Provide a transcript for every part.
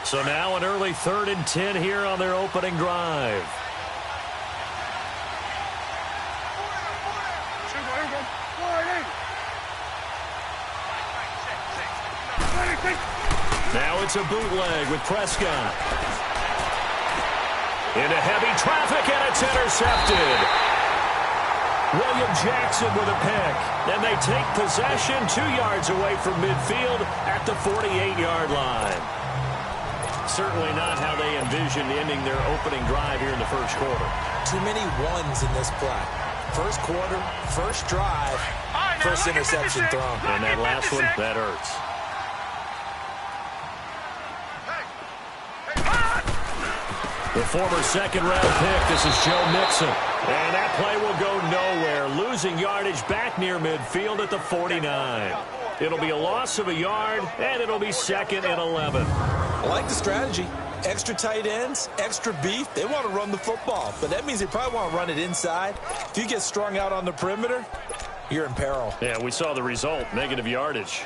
So now an early 3rd and 10 here on their opening drive. Now it's a bootleg with Prescott. Into heavy traffic, and it's intercepted. William Jackson with a pick. And they take possession 2 yards away from midfield at the 48-yard line. Certainly not how they envisioned ending their opening drive here in the first quarter. Too many ones in this play. First quarter, first drive, first interception thrown. And that last one, that hurts. The former second-round pick, this is Joe Mixon. And that play will go nowhere, losing yardage back near midfield at the 49. It'll be a loss of a yard, and it'll be 2nd and 11. I like the strategy. Extra tight ends, extra beef. They want to run the football, but that means they probably want to run it inside. If you get strung out on the perimeter, you're in peril. Yeah, we saw the result, negative yardage.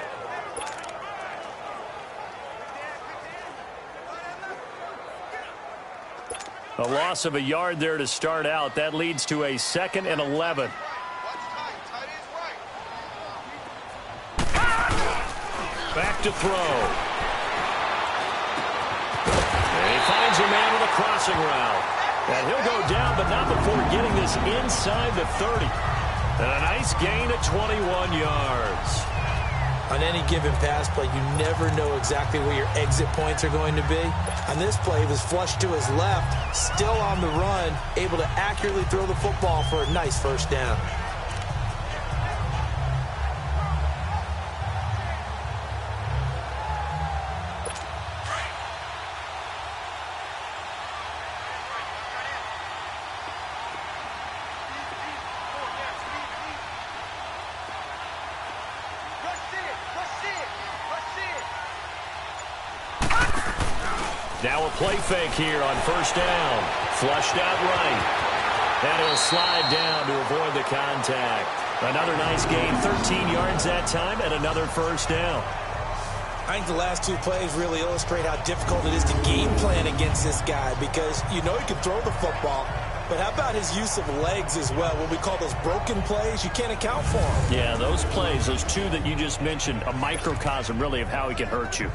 A loss of a yard there to start out. That leads to a 2nd and 11. Back to throw. And he finds a man with a crossing route. And he'll go down, but not before getting this inside the 30. And a nice gain of 21 yards. On any given pass play, you never know exactly where your exit points are going to be. On this play, he was flushed to his left, still on the run, able to accurately throw the football for a nice first down. Now a play fake here on first down. Flushed out right. And he'll slide down to avoid the contact. Another nice gain, 13 yards that time, and another first down. I think the last 2 plays really illustrate how difficult it is to game plan against this guy, because you know he can throw the football, but how about his use of legs as well? What we call those broken plays, you can't account for them. Yeah, those plays, those 2 that you just mentioned, a microcosm really of how he can hurt you.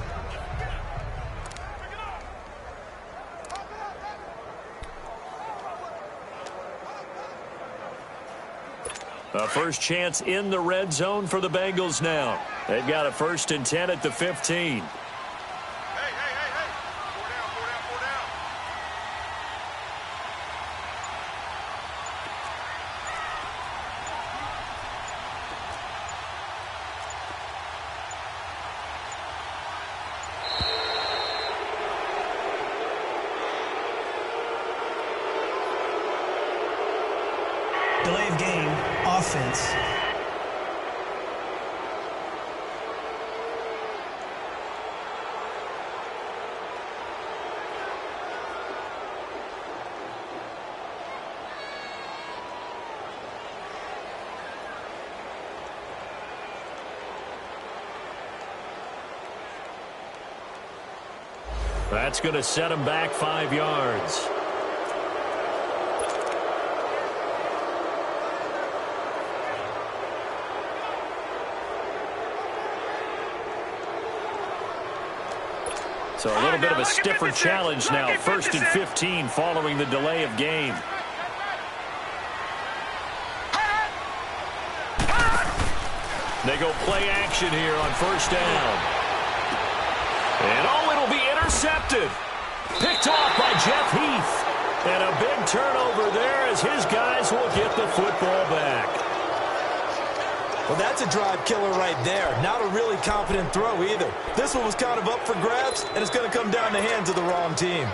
A first chance in the red zone for the Bengals now. They've got a 1st and 10 at the 15. Delay of game, offense. That's going to set him back 5 yards. So a little bit of a stiffer challenge now. 1st and 15 following the delay of game. They go play action here on first down. And oh, it'll be intercepted. Picked off by Jeff Heath. And a big turnover there as his guys will get the football back. Well, that's a drive killer right there. Not a really confident throw either. This one was kind of up for grabs, and it's going to come down the hands of the wrong team.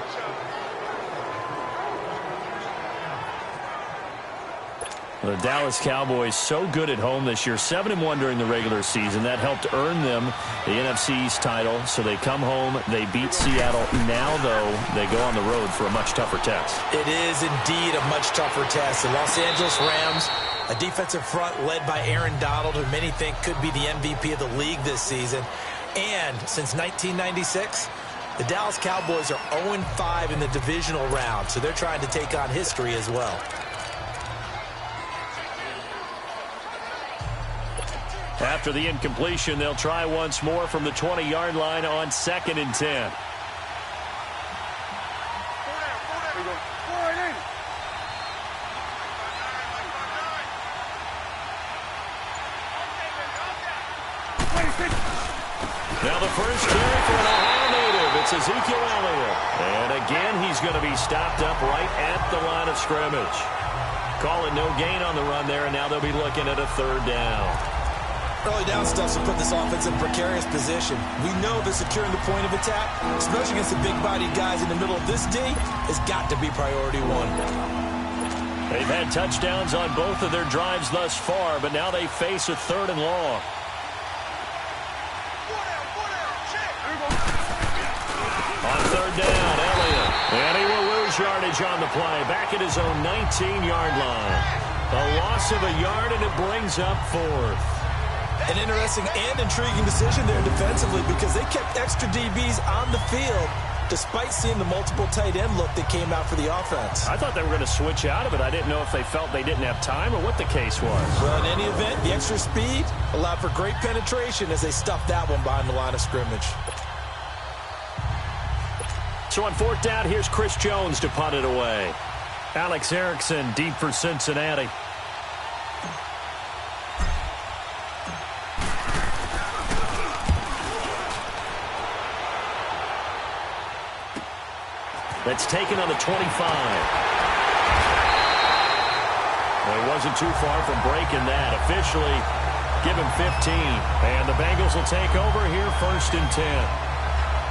The Dallas Cowboys so good at home this year, 7-1 during the regular season. That helped earn them the NFC East title. So they come home, they beat Seattle. Now, though, they go on the road for a much tougher test. It is indeed a much tougher test. The Los Angeles Rams, a defensive front led by Aaron Donald, who many think could be the MVP of the league this season. And since 1996, The Dallas Cowboys are 0-5 in the divisional round, so they're trying to take on history as well. After the incompletion, they'll try once more from the 20-yard line on 2nd and 10. Now the first carry for an Ohio native. It's Ezekiel Elliott. And again, he's going to be stopped up right at the line of scrimmage. Calling no gain on the run there, and now they'll be looking at a 3rd down. Early down stuff to put this offense in a precarious position. We know that securing the point of attack, especially against the big-bodied guys in the middle of this D, has got to be priority 1. They've had touchdowns on both of their drives thus far, but now they face a 3rd and long. On 3rd down, Elliott. And he will lose yardage on the play. Back at his own 19-yard line. A loss of a yard, and it brings up 4th. An interesting and intriguing decision there defensively because they kept extra DBs on the field despite seeing the multiple tight end look that came out for the offense. I thought they were going to switch out of it. I didn't know if they felt they didn't have time or what the case was. Well, in any event, the extra speed allowed for great penetration as they stuffed that one behind the line of scrimmage. So on 4th down, here's Chris Jones to punt it away. Alex Erickson deep for Cincinnati. That's taken on the 25. Well, he wasn't too far from breaking that. Officially, give him 15. And the Bengals will take over here 1st and 10.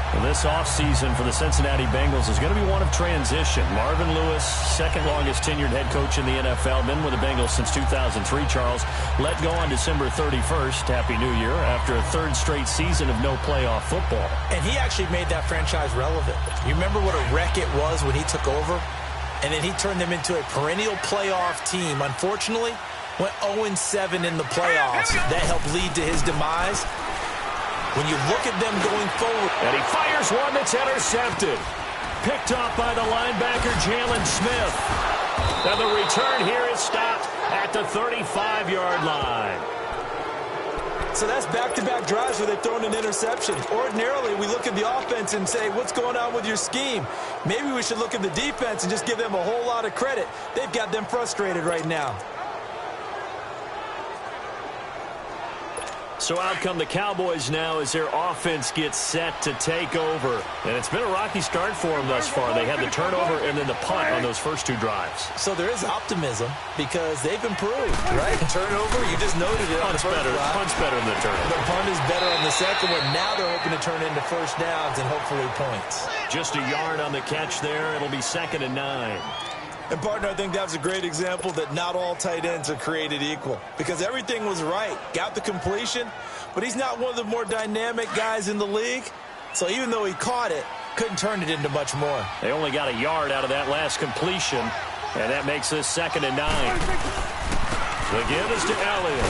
Well, this offseason for the Cincinnati Bengals is going to be one of transition. Marvin Lewis, 2nd longest tenured head coach in the NFL, been with the Bengals since 2003, Charles. Let go on December 31st. Happy New Year after a 3rd straight season of no playoff football. And he actually made that franchise relevant. You remember what a wreck it was when he took over? And then he turned them into a perennial playoff team. Unfortunately, went 0-7 in the playoffs. That helped lead to his demise. When you look at them going forward. And he fires one that's intercepted. Picked off by the linebacker, Jalen Smith. And the return here is stopped at the 35-yard line. So that's back-to-back drives where they've thrown an interception. Ordinarily, we look at the offense and say, what's going on with your scheme? Maybe we should look at the defense and just give them a whole lot of credit. They've got them frustrated right now. So out come the Cowboys now as their offense gets set to take over. And it's been a rocky start for them thus far. They had the turnover and then the punt on those first 2 drives. So there is optimism because they've improved, right? Turnover, you just noted it on the first drive. Punt's better than the turnover. The punt is better on the second one. Now they're hoping to turn into 1st downs and hopefully points. Just a yard on the catch there. It'll be 2nd and 9. And, partner, I think that was a great example that not all tight ends are created equal because everything was right. Got the completion, but he's not one of the more dynamic guys in the league. So even though he caught it, couldn't turn it into much more. They only got a yard out of that last completion, and that makes this 2nd and 9. The give is to Elliott.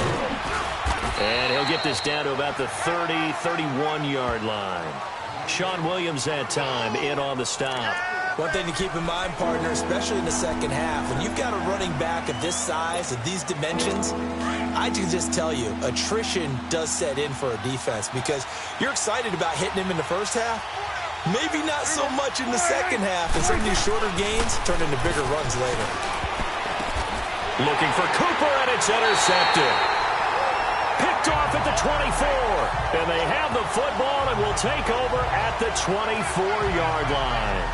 And he'll get this down to about the 30, 31-yard line. Sean Williams that time in on the stop. One thing to keep in mind, partner, especially in the second half, when you've got a running back of this size, of these dimensions, I can just tell you, attrition does set in for a defense because you're excited about hitting him in the first half. Maybe not so much in the second half, and some of these shorter gains turn into bigger runs later. Looking for Cooper, and it's intercepted. Picked off at the 24, and they have the football and will take over at the 24-yard line.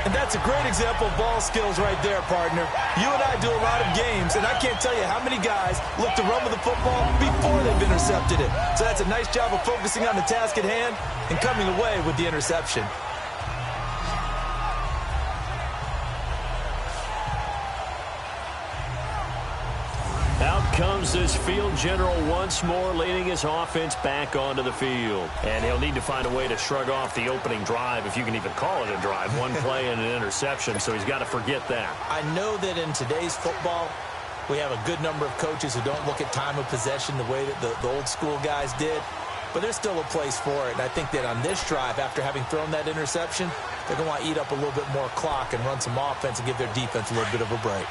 And that's a great example of ball skills right there, partner. You and I do a lot of games, and I can't tell you how many guys look to run with the football before they've intercepted it. So that's a nice job of focusing on the task at hand and coming away with the interception. Out comes this field general once more, leading his offense back onto the field. And he'll need to find a way to shrug off the opening drive, if you can even call it a drive. One play and an interception, so he's got to forget that. I know that in today's football, we have a good number of coaches who don't look at time of possession the way that the old school guys did. but there's still a place for it. And I think that on this drive, after having thrown that interception, they're going to want to eat up a little bit more clock and run some offense and give their defense a little bit of a break.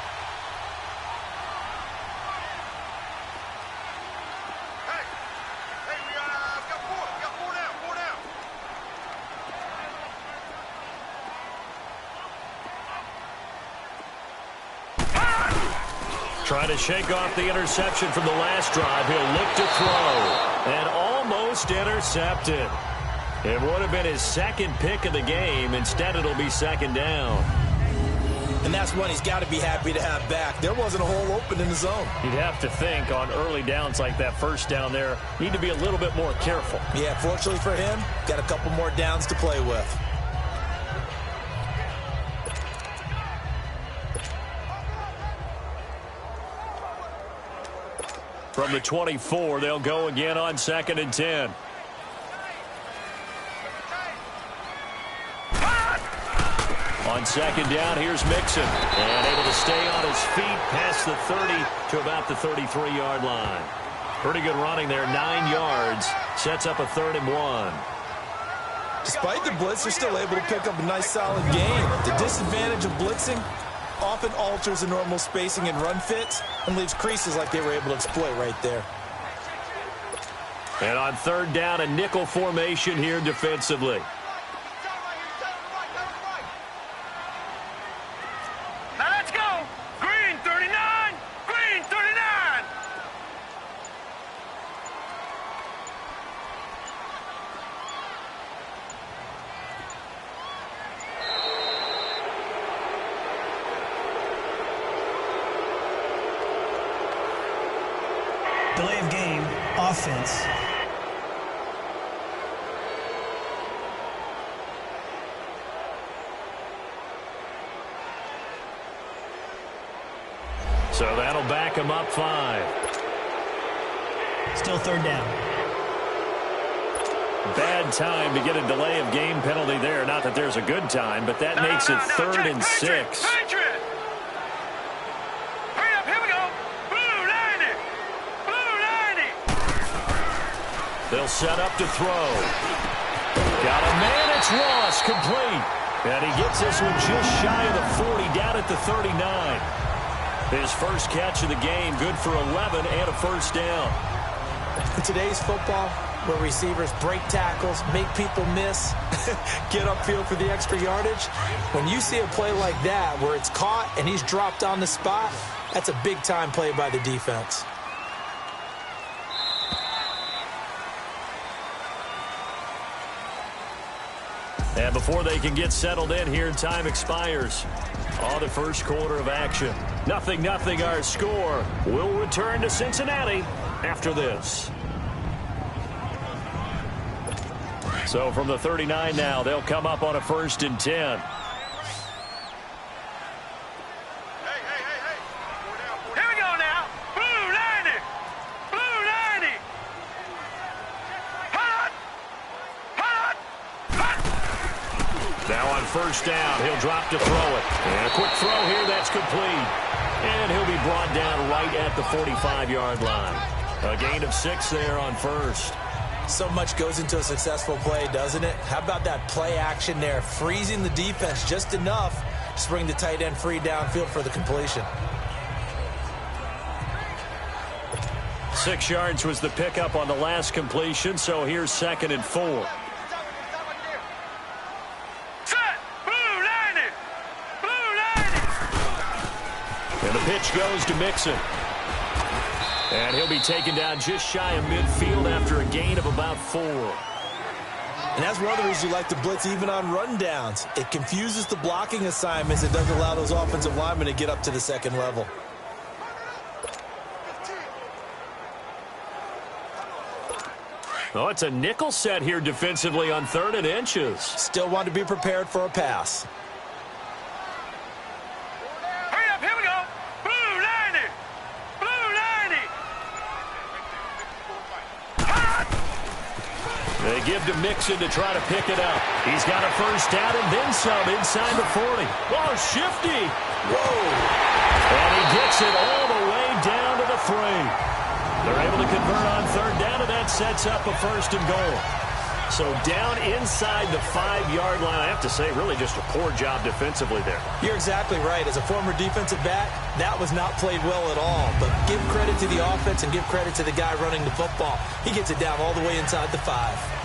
Trying to shake off the interception from the last drive. He'll look to throw. And almost intercepted. It would have been his second pick of the game. Instead, it'll be second down. And that's one he's got to be happy to have back. There wasn't a hole open in the zone. You'd have to think on early downs like that first down there, need to be a little bit more careful. Yeah, fortunately for him, got a couple more downs to play with. From the 24, they'll go again on 2nd and 10. On 2nd down, here's Mixon. And able to stay on his feet past the 30 to about the 33-yard line. Pretty good running there, 9 yards. Sets up a 3rd and 1. Despite the blitz, they're still able to pick up a nice solid gain. The disadvantage of blitzing often alters the normal spacing and run fits and leaves creases like they were able to exploit right there. And on 3rd down, a nickel formation here defensively. Now let's go. Green 39. Green 39. Delay of game, offense. So that'll back him up 5. Still 3rd down. Bad time to get a delay of game penalty there. Not that there's a good time, but that makes it 3rd and 6. They'll set up to throw. Got a man, it's Ross, complete. And he gets this one just shy of the 40, down at the 39. His first catch of the game, good for 11 and a first down. In today's football, where receivers break tackles, make people miss, get upfield for the extra yardage, when you see a play like that where it's caught and he's dropped on the spot, that's a big-time play by the defense. And before they can get settled in here, time expires. On the first quarter of action. 0-0 our score. We'll return to Cincinnati after this. So from the 39 now, they'll come up on a 1st and 10. Now on 1st down, he'll drop to throw it. And a quick throw here, that's complete. And he'll be brought down right at the 45-yard line. A gain of 6 there on 1st. So much goes into a successful play, doesn't it? How about that play action there, freezing the defense just enough to bring the tight end free downfield for the completion. 6 yards was the pickup on the last completion, so here's 2nd and 4. And the pitch goes to Mixon. And he'll be taken down just shy of midfield after a gain of about 4. And that's one of the reasons you like to blitz even on rundowns. It confuses the blocking assignments. It doesn't allow those offensive linemen to get up to the second level. Oh, it's a nickel set here defensively on 3rd and inches. Still want to be prepared for a pass. They give to Mixon to try to pick it up. He's got a 1st down and then some inside the 40. Oh, shifty. Whoa. And he gets it all the way down to the 3. They're able to convert on third down, and that sets up a first and goal. So down inside the 5-yard line. I have to say, really just a poor job defensively there. You're exactly right. As a former defensive back, that was not played well at all. But give credit to the offense and give credit to the guy running the football. He gets it down all the way inside the 5.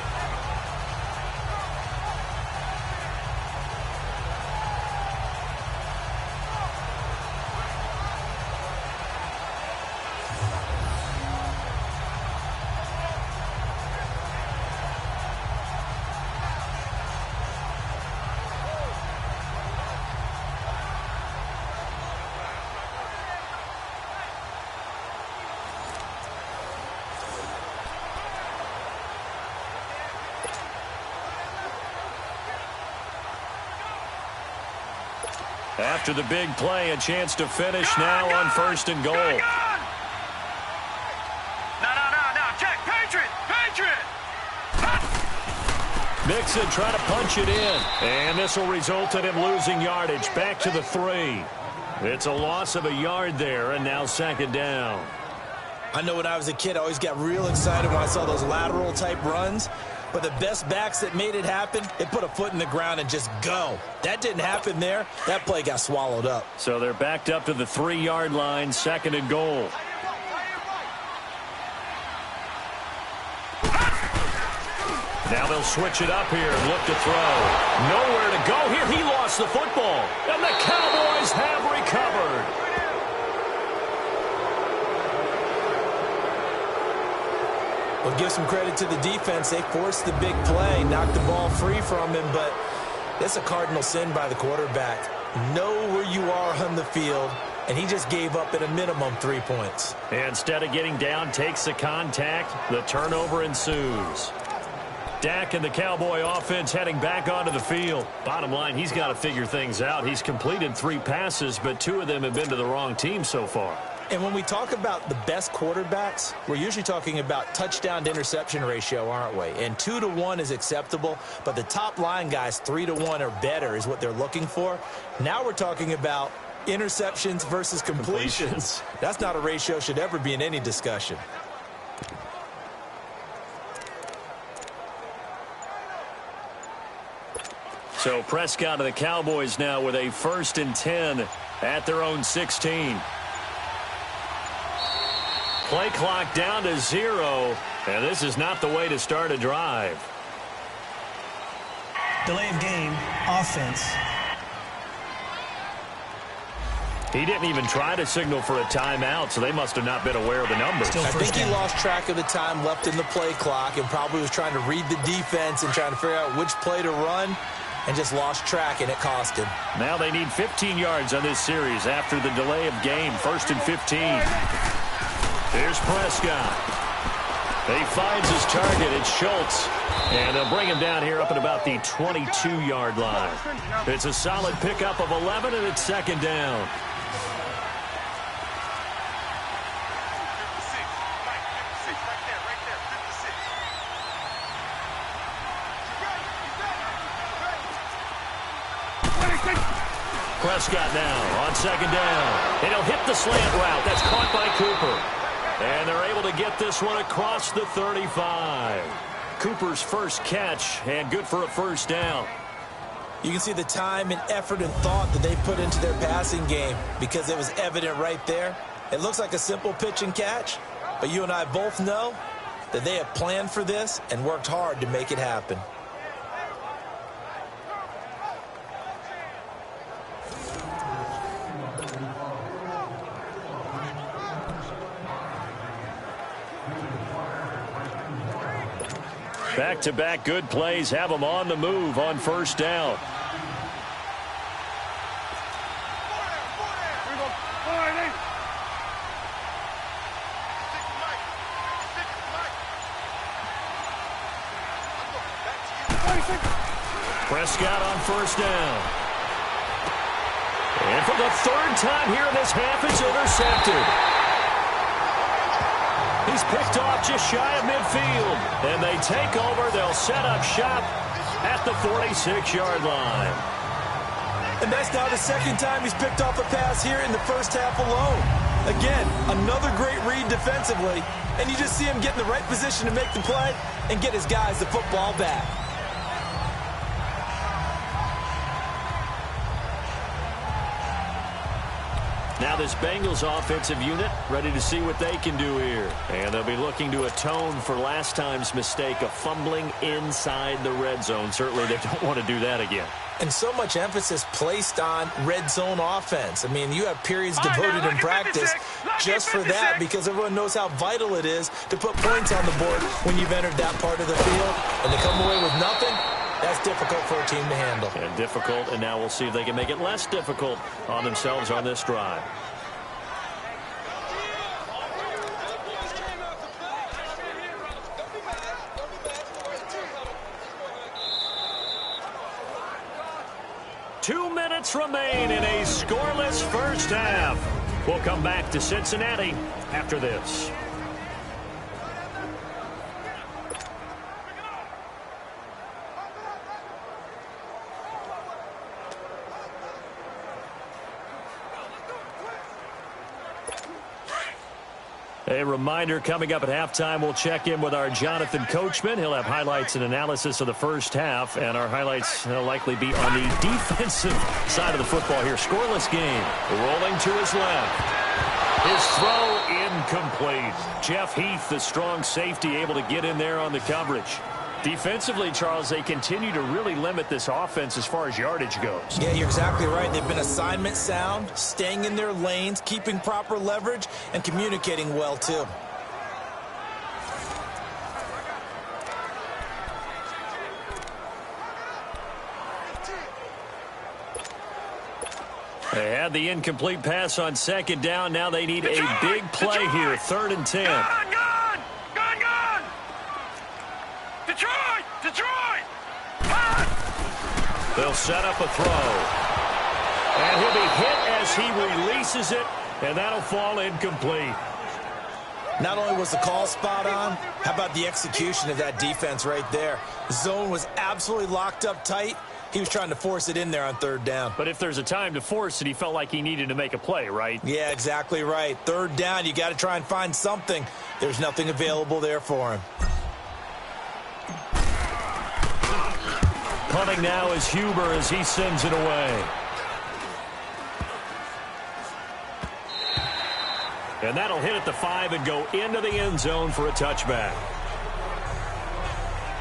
After the big play, a chance to finish now on first and goal. No, Jack, Patriot! Mixon trying to punch it in. And this will result in him losing yardage. Back to the 3. It's a loss of a yard there, and now second down. I know when I was a kid, I always got real excited when I saw those lateral-type runs. But the best backs that made it happen, they put a foot in the ground and just go. That didn't happen there. That play got swallowed up. So they're backed up to the 3-yard line, second and goal. Now they'll switch it up here and look to throw. Nowhere to go here. He lost the football. And the Cowboys have recovered. Well, give some credit to the defense. They forced the big play, knocked the ball free from him, but that's a cardinal sin by the quarterback. Know where you are on the field, and he just gave up at a minimum 3 points. Instead of getting down, takes the contact. The turnover ensues. Dak and the Cowboy offense heading back onto the field. Bottom line, he's got to figure things out. He's completed 3 passes, but 2 of them have been to the wrong team so far. And when we talk about the best quarterbacks, we're usually talking about touchdown to interception ratio, aren't we? And 2 to 1 is acceptable, but the top line guys, 3 to 1 or better is what they're looking for. Now we're talking about interceptions versus completions. That's not a ratio should ever be in any discussion. So Prescott of the Cowboys now with a 1st and 10 at their own 16. Play clock down to 0, and this is not the way to start a drive. Delay of game, offense. He didn't even try to signal for a timeout, so they must have not been aware of the numbers. I think he lost track of the time left in the play clock and probably was trying to read the defense and trying to figure out which play to run and just lost track, and it cost him. Now they need 15 yards on this series after the delay of game. 1st and 15. Here's Prescott. He finds his target. It's Schultz. And they'll bring him down here up at about the 22-yard line. It's a solid pickup of 11, and it's second down. Prescott now on second down. And he'll hit the slant route. That's caught by Cooper. And they're able to get this one across the 35. Cooper's first catch, and good for a first down. You can see the time and effort and thought that they put into their passing game because it was evident right there. It looks like a simple pitch and catch, but you and I both know that they have planned for this and worked hard to make it happen. Back-to-back good plays have them on the move on first down. Prescott on first down. And for the 3rd time here in this half, it's intercepted. He's picked off just shy of midfield. And they take over. They'll set up shop at the 46-yard line. And that's now the 2nd time he's picked off a pass here in the first half alone. Again, another great read defensively, and you just see him get in the right position to make the play and get his guys the football back. Now this Bengals offensive unit ready to see what they can do here. And they'll be looking to atone for last time's mistake of fumbling inside the red zone. Certainly they don't want to do that again. And so much emphasis placed on red zone offense. I mean, you have periods devoted in practice just for that because everyone knows how vital it is to put points on the board when you've entered that part of the field. And to come away with nothing, that's difficult for a team to handle. And difficult, and now we'll see if they can make it less difficult on themselves on this drive. Two minutes remain in a scoreless first half. We'll come back to Cincinnati after this. A reminder, coming up at halftime, we'll check in with our Jonathan Coachman. He'll have highlights and analysis of the first half, and our highlights will likely be on the defensive side of the football here. Scoreless game. Rolling to his left. His throw incomplete. Jeff Heath, the strong safety, able to get in there on the coverage. Defensively, Charles, they continue to really limit this offense as far as yardage goes. Yeah, you're exactly right. They've been assignment sound, staying in their lanes, keeping proper leverage, and communicating well, too. They had the incomplete pass on second down. Now they need a big play here, 3rd and 10. They'll set up a throw. And he'll be hit as he releases it, and that'll fall incomplete. Not only was the call spot on, how about the execution of that defense right there? The zone was absolutely locked up tight. He was trying to force it in there on 3rd down. But if there's a time to force it, he felt like he needed to make a play, right? Yeah, exactly right. 3rd down, you got to try and find something. There's nothing available there for him. Punting now is Huber as he sends it away. And that'll hit at the 5 and go into the end zone for a touchback.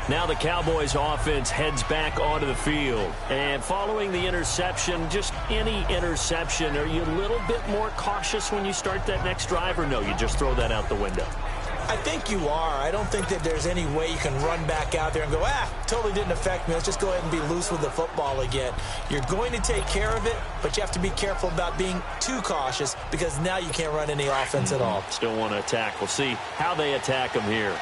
Now the Cowboys offense heads back onto the field. And following the interception, just any interception, are you a little bit more cautious when you start that next drive, or no, you just throw that out the window? I think you are. I don't think that there's any way you can run back out there and go, totally didn't affect me. Let's just go ahead and be loose with the football again. You're going to take care of it, but you have to be careful about being too cautious because now you can't run any offense at all. Still want to attack. We'll see how they attack him here.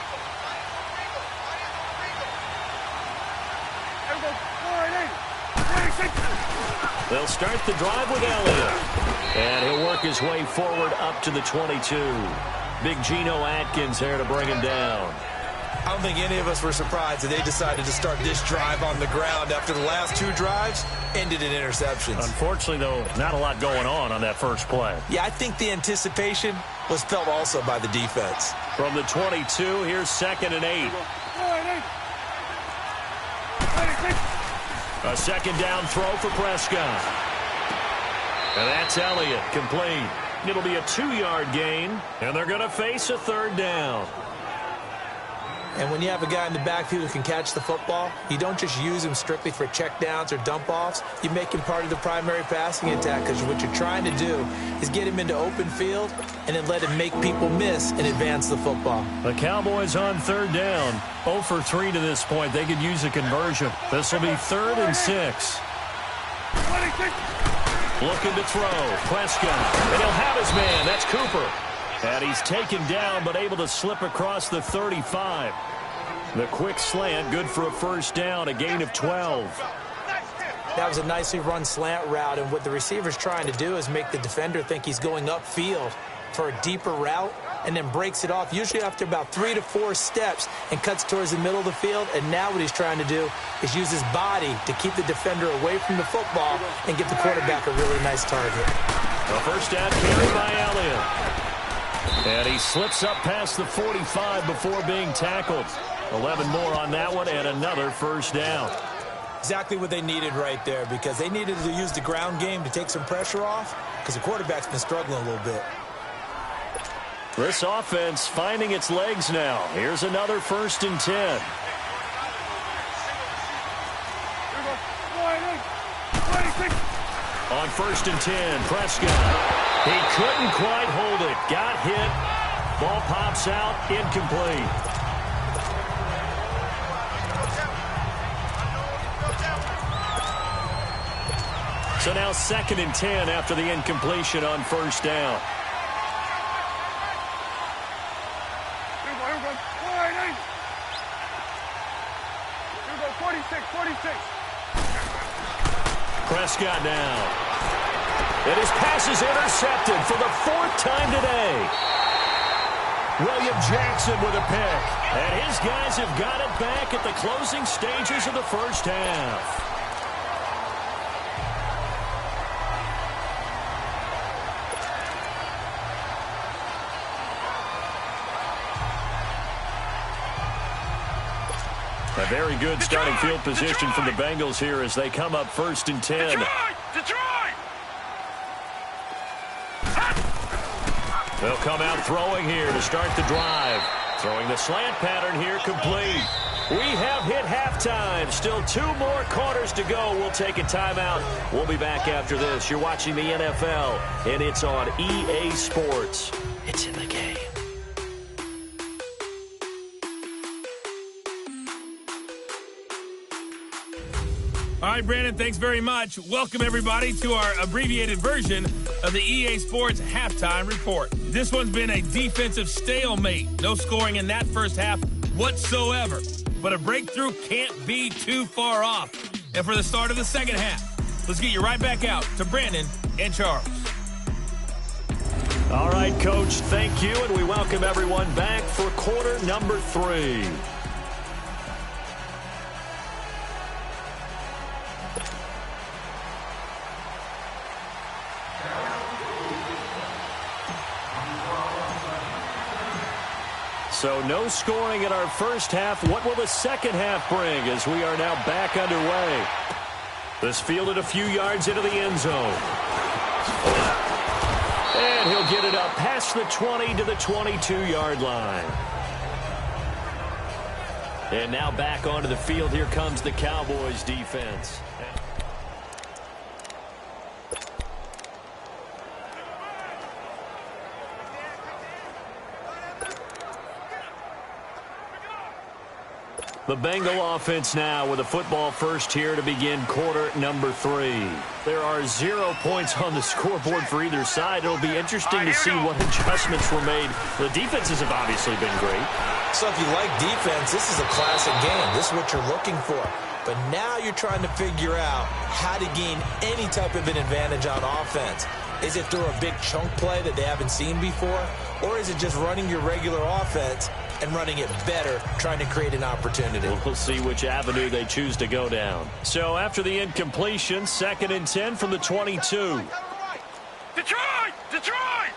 They'll start the drive with Elliott. And he'll work his way forward up to the 22. Big Geno Atkins there to bring him down. I don't think any of us were surprised that they decided to start this drive on the ground after the last 2 drives ended in interceptions. Unfortunately, though, not a lot going on that first play. Yeah, I think the anticipation was felt also by the defense. From the 22, here's 2nd and 8. A 2nd down throw for Prescott. And that's Elliott, complete. It'll be a 2-yard gain, and they're going to face a 3rd down. And when you have a guy in the backfield who can catch the football, you don't just use him strictly for checkdowns or dump-offs. You make him part of the primary passing attack because what you're trying to do is get him into open field and then let him make people miss and advance the football. The Cowboys on 3rd down. 0 for 3 to this point. They could use a conversion. This will be 3rd and 6. Looking to throw. Prescott. And he'll have his man. That's Cooper. And he's taken down but able to slip across the 35. The quick slant, good for a 1st down, a gain of 12. That was a nicely run slant route, and what the receiver's trying to do is make the defender think he's going upfield for a deeper route and then breaks it off, usually after about 3 to 4 steps, and cuts towards the middle of the field. And now what he's trying to do is use his body to keep the defender away from the football and give the quarterback a really nice target. The 1st down carry by Elliott. And he slips up past the 45 before being tackled. 11 more on that one and another first down. Exactly what they needed right there, because they needed to use the ground game to take some pressure off, because the quarterback's been struggling a little bit. This offense finding its legs now. Here's another 1st and 10. On 1st and 10, Prescott. He couldn't quite hold it. Got hit. Ball pops out. Incomplete. So now 2nd and 10 after the incompletion on 1st down. Prescott now. And his pass is intercepted for the 4th time today. William Jackson with a pick. And his guys have got it back at the closing stages of the first half. A very good starting field position from the Bengals here as they come up 1st and 10. Detroit! They'll come out throwing here to start the drive. Throwing the slant pattern here complete. We have hit halftime. Still 2 more quarters to go. We'll take a timeout. We'll be back after this. You're watching the NFL, and it's on EA Sports. It's in the game. All right, Brandon, thanks very much. Welcome, everybody, to our abbreviated version of the EA Sports Halftime Report. This one's been a defensive stalemate. No scoring in that first half whatsoever. But a breakthrough can't be too far off. And for the start of the second half, let's get you right back out to Brandon and Charles. All right, Coach, thank you, and we welcome everyone back for quarter number 3. So no scoring in our first half. What will the second half bring as we are now back underway? This fielded a few yards into the end zone. And he'll get it up past the 20 to the 22-yard line. And now back onto the field. Here comes the Cowboys defense. The Bengal offense now with a football first here to begin quarter number 3. There are 0 points on the scoreboard for either side. It'll be interesting to see what adjustments were made. The defenses have obviously been great. So if you like defense, this is a classic game. This is what you're looking for. But now you're trying to figure out how to gain any type of an advantage on offense. Is it through a big chunk play that they haven't seen before? Or is it just running your regular offense and running it better, trying to create an opportunity? We'll see which avenue they choose to go down. So after the incompletion, 2nd and 10 from the 22. Detroit! Detroit!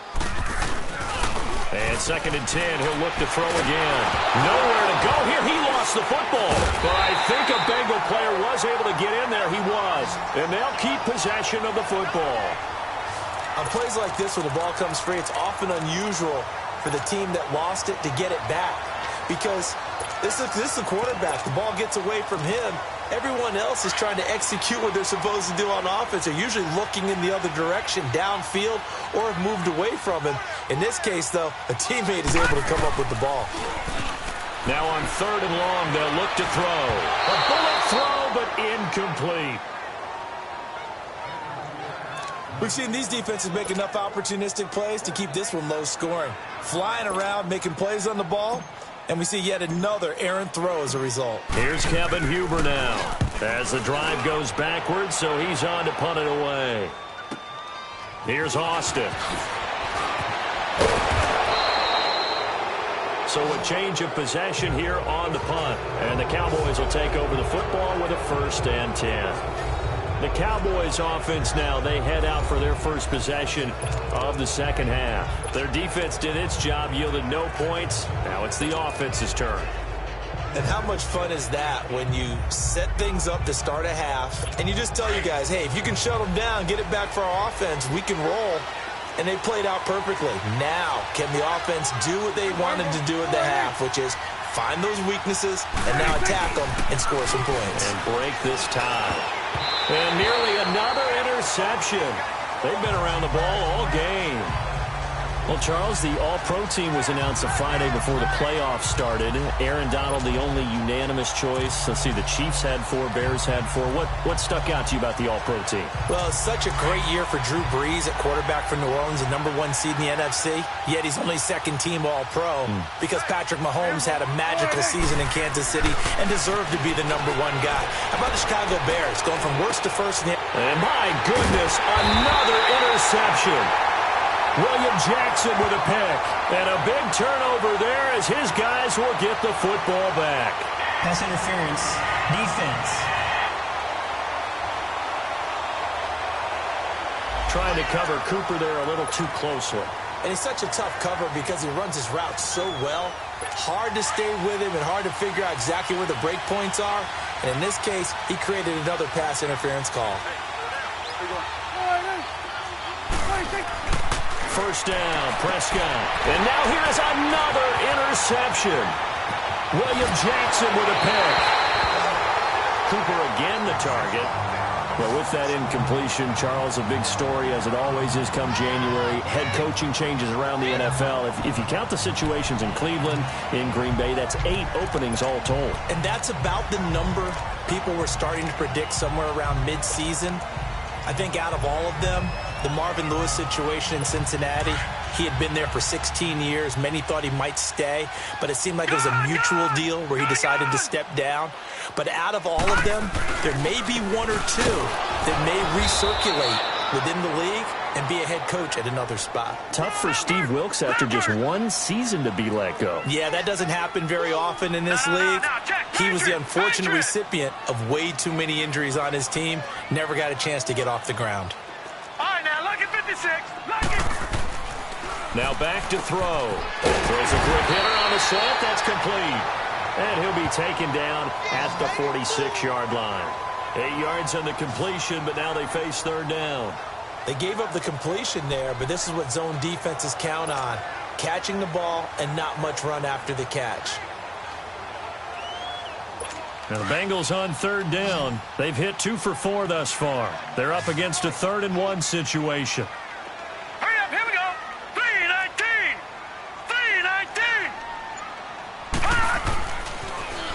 And 2nd and 10, he'll look to throw again. Nowhere to go here. He lost the football. But I think a Bengal player was able to get in there. He was. And they'll keep possession of the football. On plays like this where the ball comes free, it's often unusual for the team that lost it to get it back. Because this is the quarterback. The ball gets away from him. Everyone else is trying to execute what they're supposed to do on offense. They're usually looking in the other direction, downfield, or have moved away from him. In this case, though, a teammate is able to come up with the ball. Now on 3rd and long, they'll look to throw. A bullet throw, but incomplete. We've seen these defenses make enough opportunistic plays to keep this one low scoring. Flying around, making plays on the ball, and we see yet another errant throw as a result. Here's Kevin Huber now as the drive goes backwards, so he's on to punt it away. Here's Austin. So a change of possession here on the punt, and the Cowboys will take over the football with a 1st and 10. The Cowboys offense now, they head out for their first possession of the second half. Their defense did its job, yielded no points. Now it's the offense's turn. And how much fun is that when you set things up to start a half and you just tell you guys, hey, if you can shut them down, get it back for our offense, we can roll. And they played out perfectly. Now, can the offense do what they wanted to do at the half, which is find those weaknesses and now attack them and score some points. And break this tie. And nearly another interception. They've been around the ball all game. Well, Charles, the All-Pro team was announced a Friday before the playoffs started. Aaron Donald, the only unanimous choice. Let's see, the Chiefs had 4, Bears had 4. What stuck out to you about the All-Pro team? Well, it's such a great year for Drew Brees at quarterback for New Orleans, the #1 seed in the NFC. Yet he's only second-team All-Pro because Patrick Mahomes had a magical season in Kansas City and deserved to be the #1 guy. How about the Chicago Bears going from worst to first? And my goodness, another interception. William Jackson with a pick. And a big turnover there as his guys will get the football back. Pass interference. Defense. Trying to cover Cooper there a little too closely. And it's such a tough cover because he runs his route so well. Hard to stay with him and hard to figure out exactly where the break points are. And in this case, he created another pass interference call. First down, Prescott. And now here's another interception. William Jackson with a pick. Cooper again the target. But with that incompletion, Charles, a big story, as it always is come January. Head coaching changes around the NFL. If you count the situations in Cleveland, in Green Bay, that's 8 openings all told. And that's about the number people were starting to predict somewhere around mid-season. I think out of all of them, the Marvin Lewis situation in Cincinnati, he had been there for 16 years. Many thought he might stay, but it seemed like it was a mutual deal where he decided to step down. But out of all of them, there may be 1 or 2 that may recirculate within the league and be a head coach at another spot. Tough for Steve Wilkes after just 1 season to be let go. Yeah, that doesn't happen very often in this league. He was the unfortunate recipient of way too many injuries on his team. Never got a chance to get off the ground. All right, now, look at 56. Look at... Now back to throw. Throws a quick hitter on the slant. That's complete. And he'll be taken down at the 46-yard line. 8 yards on the completion, but now they face third down. They gave up the completion there, but this is what zone defenses count on. Catching the ball and not much run after the catch. Now the Bengals on third down. They've hit 2 for 4 thus far. They're up against a 3rd and 1 situation. Hurry up, here we go. 3-19. 3-19.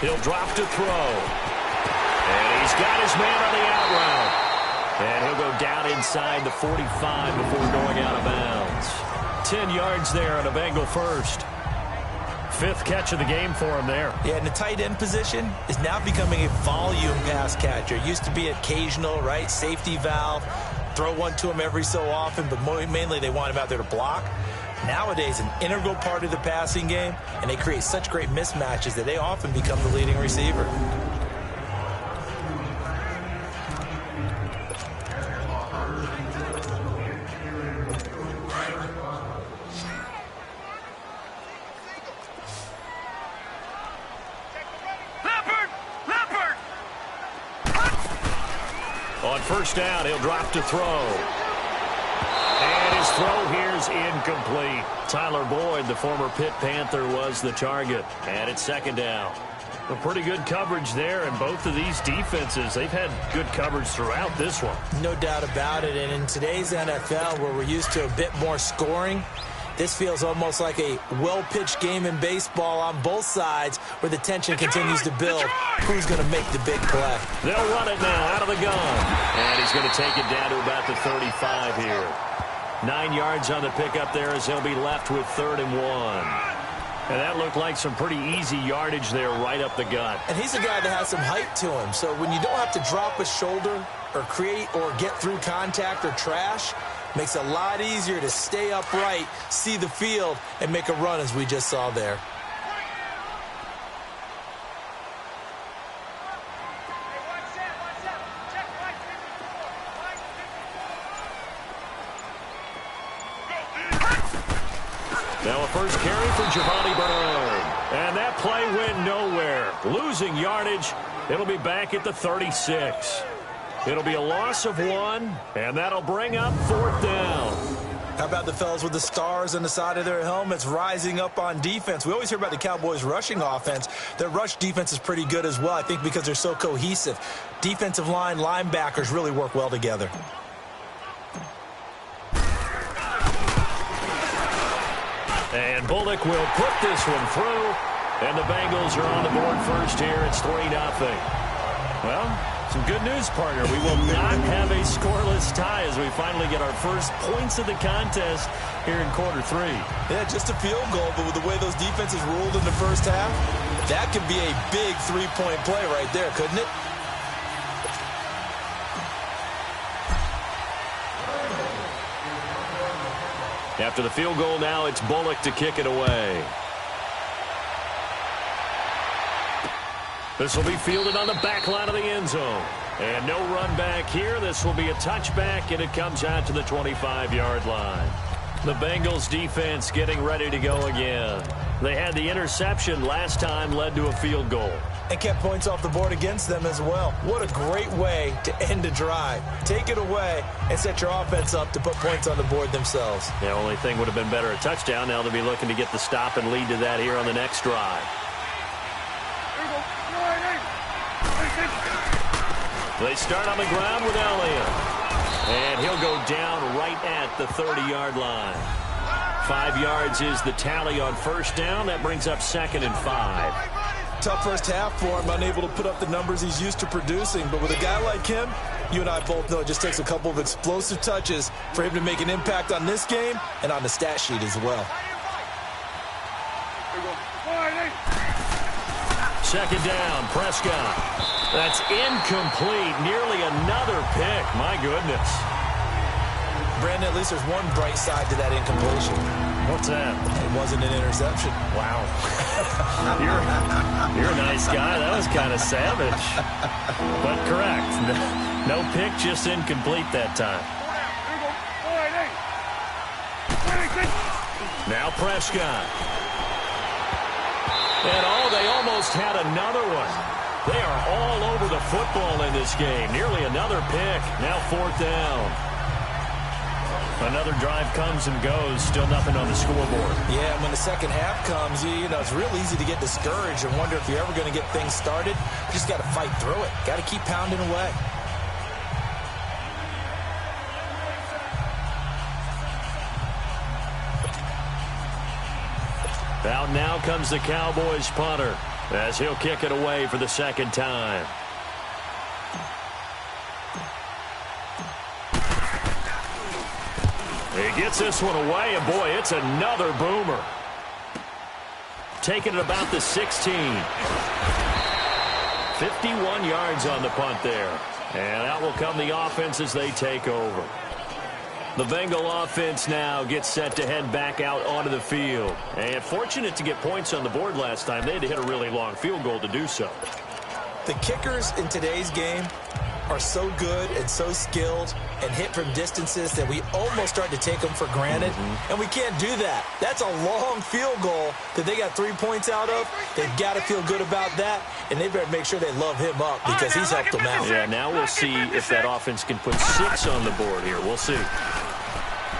He'll drop to throw. And he's got his man on the out route. And he'll go down inside the 45 before going out of bounds. 10 yards there on a Bengal first. 5th catch of the game for him there. Yeah, and the tight end position is now becoming a volume pass catcher. Used to be occasional, right? Safety valve. Throw one to him every so often, but mainly they want him out there to block. Nowadays, an integral part of the passing game, and they create such great mismatches that they often become the leading receiver. On first down, he'll drop to throw. And his throw here's incomplete. Tyler Boyd, the former Pitt Panther, was the target. And it's second down. A pretty good coverage there, and both of these defenses, they've had good coverage throughout this one. No doubt about it. And in today's NFL, where we're used to a bit more scoring, this feels almost like a well-pitched game in baseball on both sides where the tension continues to build. Who's going to make the big play? They'll run it now out of the gun. And he's going to take it down to about the 35 here. 9 yards on the pickup there as they'll be left with 3rd and 1. And that looked like some pretty easy yardage there right up the gut. And he's a guy that has some height to him. So when you don't have to drop a shoulder or create or get through contact or trash, makes it a lot easier to stay upright, see the field, and make a run as we just saw there. Now a first carry for Giovanni Bernard. And that play went nowhere. Losing yardage. It'll be back at the 36. It'll be a loss of 1, and that'll bring up 4th down. How about the fellas with the stars on the side of their helmets rising up on defense? We always hear about the Cowboys' rushing offense. Their rush defense is pretty good as well, I think, because they're so cohesive. Defensive line, linebackers really work well together. And Bullock will put this one through. And the Bengals are on the board first here. It's 3-0. Well, some good news, partner. We will not have a scoreless tie as we finally get our first points of the contest here in quarter 3. Yeah, just a field goal, but with the way those defenses ruled in the first half, that could be a big three-point play right there, couldn't it? After the field goal now, it's Bullock to kick it away. This will be fielded on the back line of the end zone. And no run back here. This will be a touchback, and it comes out to the 25-yard line. The Bengals defense getting ready to go again. They had the interception last time, led to a field goal. And kept points off the board against them as well. What a great way to end a drive. Take it away and set your offense up to put points on the board themselves. The only thing would have been better a touchdown. Now they'll be looking to get the stop and lead to that here on the next drive. They start on the ground with Elliott. And he'll go down right at the 30-yard line. 5 yards is the tally on first down. That brings up 2nd and 5. Tough first half for him, unable to put up the numbers he's used to producing. But with a guy like him, you and I both know it just takes a couple of explosive touches for him to make an impact on this game and on the stat sheet as well. 2nd down, Prescott. That's incomplete. Nearly another pick. My goodness. Brandon, at least there's one bright side to that incompletion. What's that? It wasn't an interception. Wow. You're a nice guy. That was kind of savage. But correct. No pick, just incomplete that time. Now Prescott. And they almost had another one. They are all over the football in this game. Nearly another pick. Now 4th down. Another drive comes and goes. Still nothing on the scoreboard. Yeah, and when the second half comes, you know, it's real easy to get discouraged and wonder if you're ever going to get things started. You just got to fight through it. Got to keep pounding away. Out now comes the Cowboys punter as he'll kick it away for the 2nd time. He gets this one away, and boy, it's another boomer. Taking it about the 16. 51 yards on the punt there. And out will come the offense as they take over. The Bengal offense now gets set to head back out onto the field. And fortunate to get points on the board last time. They had to hit a really long field goal to do so. The kickers in today's game are so good and so skilled and hit from distances that we almost start to take them for granted. And we can't do that. That's a long field goal that they got 3 points out of. They've got to feel good about that, and they better make sure they love him up because he's helped them out. Yeah, now we'll see if that offense can put 6 on the board here. We'll see.